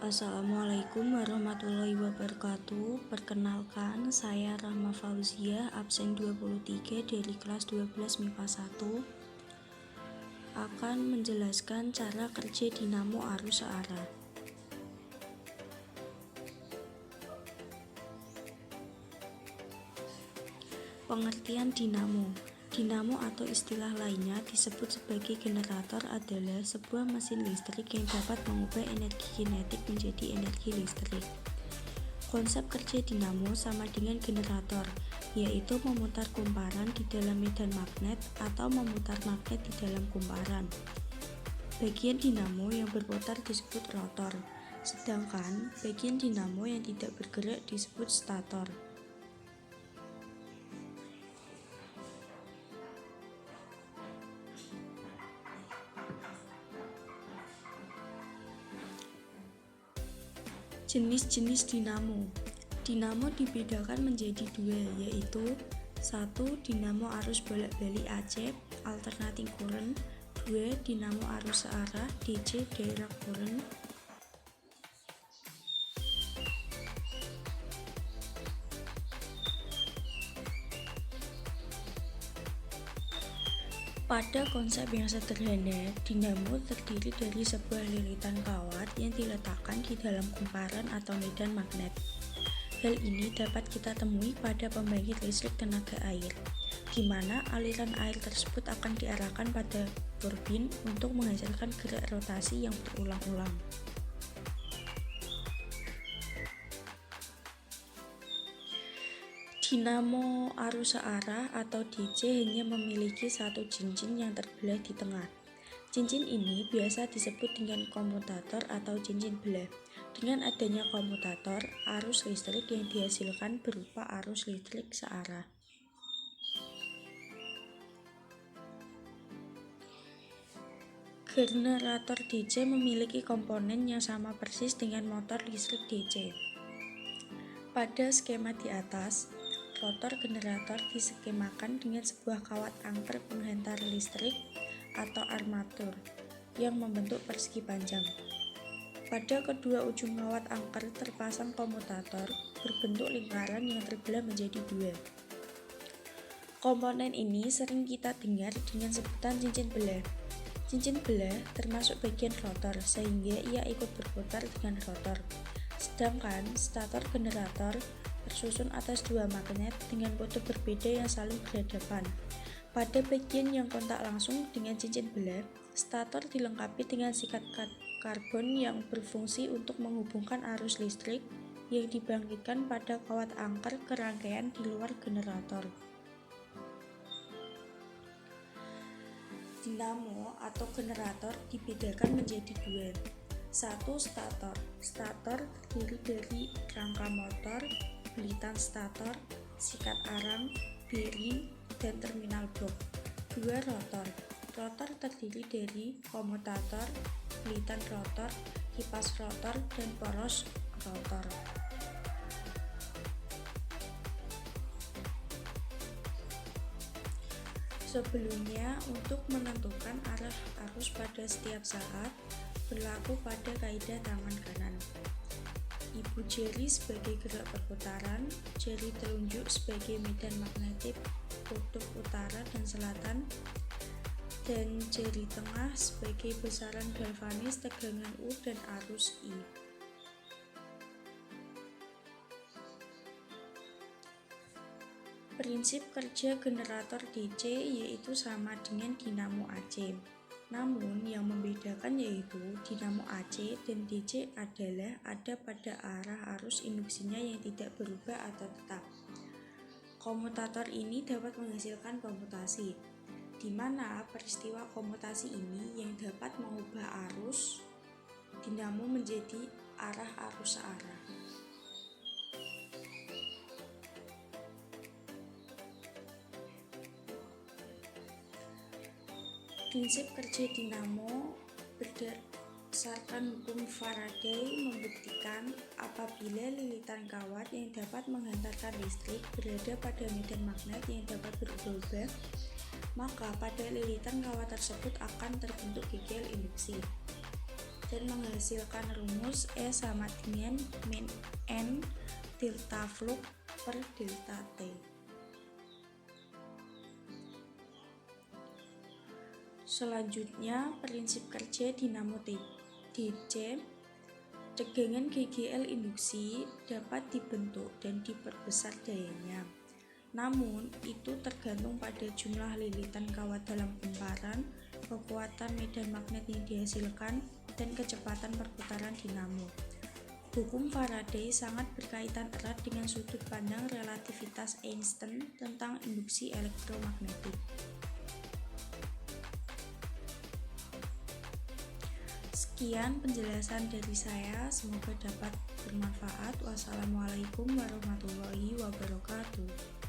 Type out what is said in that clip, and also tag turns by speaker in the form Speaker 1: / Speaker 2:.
Speaker 1: Assalamualaikum warahmatullahi wabarakatuh. Perkenalkan, saya Rahma Fauzia, absen 23 dari kelas 12 MIPA 1, akan menjelaskan cara kerja dinamo arus searah. Pengertian dinamo. Dinamo atau istilah lainnya disebut sebagai generator adalah sebuah mesin listrik yang dapat mengubah energi kinetik menjadi energi listrik. Konsep kerja dinamo sama dengan generator, yaitu memutar kumparan di dalam medan magnet atau memutar magnet di dalam kumparan. Bagian dinamo yang berputar disebut rotor, sedangkan bagian dinamo yang tidak bergerak disebut stator. Jenis-jenis dinamo. Dinamo dibedakan menjadi dua, yaitu 1. Dinamo arus bolak-balik AC alternating current. 2. Dinamo arus searah DC direct current. Pada konsep yang sederhana, dinamo terdiri dari sebuah lilitan kawat yang diletakkan di dalam kumparan atau medan magnet. Hal ini dapat kita temui pada pembangkit listrik tenaga air, di mana aliran air tersebut akan diarahkan pada turbin untuk menghasilkan gerak rotasi yang berulang-ulang. Dinamo arus searah atau DC hanya memiliki satu cincin yang terbelah di tengah. Cincin ini biasa disebut dengan komutator atau cincin belah. Dengan adanya komutator, arus listrik yang dihasilkan berupa arus listrik searah. Generator DC memiliki komponen yang sama persis dengan motor listrik DC. Pada skema di atas, rotor generator diskemakan dengan sebuah kawat angker penghantar listrik atau armatur yang membentuk persegi panjang. Pada kedua ujung kawat angker terpasang komutator berbentuk lingkaran yang terbelah menjadi dua. Komponen ini sering kita dengar dengan sebutan cincin belah. Cincin belah termasuk bagian rotor sehingga ia ikut berputar dengan rotor. Sedangkan stator generator tersusun atas dua magnet dengan kutub berbeda yang saling berhadapan. Pada bagian yang kontak langsung dengan cincin belah, stator dilengkapi dengan sikat karbon yang berfungsi untuk menghubungkan arus listrik yang dibangkitkan pada kawat angker ke rangkaian di luar generator. Dinamo atau generator dibedakan menjadi dua. 1. Stator. Stator terdiri dari rangka motor, belitan stator, sikat arang, bearing, dan terminal blok. 2. Rotor. Rotor terdiri dari komutator, belitan rotor, kipas rotor, dan poros rotor. Sebelumnya, untuk menentukan arah arus pada setiap saat, berlaku pada kaidah tangan kanan. Ibu jari sebagai gerak perputaran, jari telunjuk sebagai medan magnetik kutub utara dan selatan, dan jari tengah sebagai besaran galvanis tegangan U dan arus I. Prinsip kerja generator DC yaitu sama dengan dinamo AC. Namun yang membedakan yaitu dinamo AC dan DC adalah ada pada arah arus induksinya yang tidak berubah atau tetap. Komutator ini dapat menghasilkan komutasi, di mana peristiwa komutasi ini yang dapat mengubah arus dinamo menjadi arah arus searah. Prinsip kerja dinamo berdasarkan hukum Faraday membuktikan apabila lilitan kawat yang dapat menghantarkan listrik berada pada medan magnet yang dapat berubah-ubah, maka pada lilitan kawat tersebut akan terbentuk gigel induksi. dan menghasilkan rumus E sama dengan min N delta flux per delta T. Selanjutnya, prinsip kerja dinamo DC. Tegangan GGL induksi dapat dibentuk dan diperbesar dayanya. Namun, itu tergantung pada jumlah lilitan kawat dalam kumparan, kekuatan medan magnet yang dihasilkan, dan kecepatan perputaran dinamo. Hukum Faraday sangat berkaitan erat dengan sudut pandang relativitas Einstein tentang induksi elektromagnetik. Sekian penjelasan dari saya, semoga dapat bermanfaat. Wassalamualaikum warahmatullahi wabarakatuh.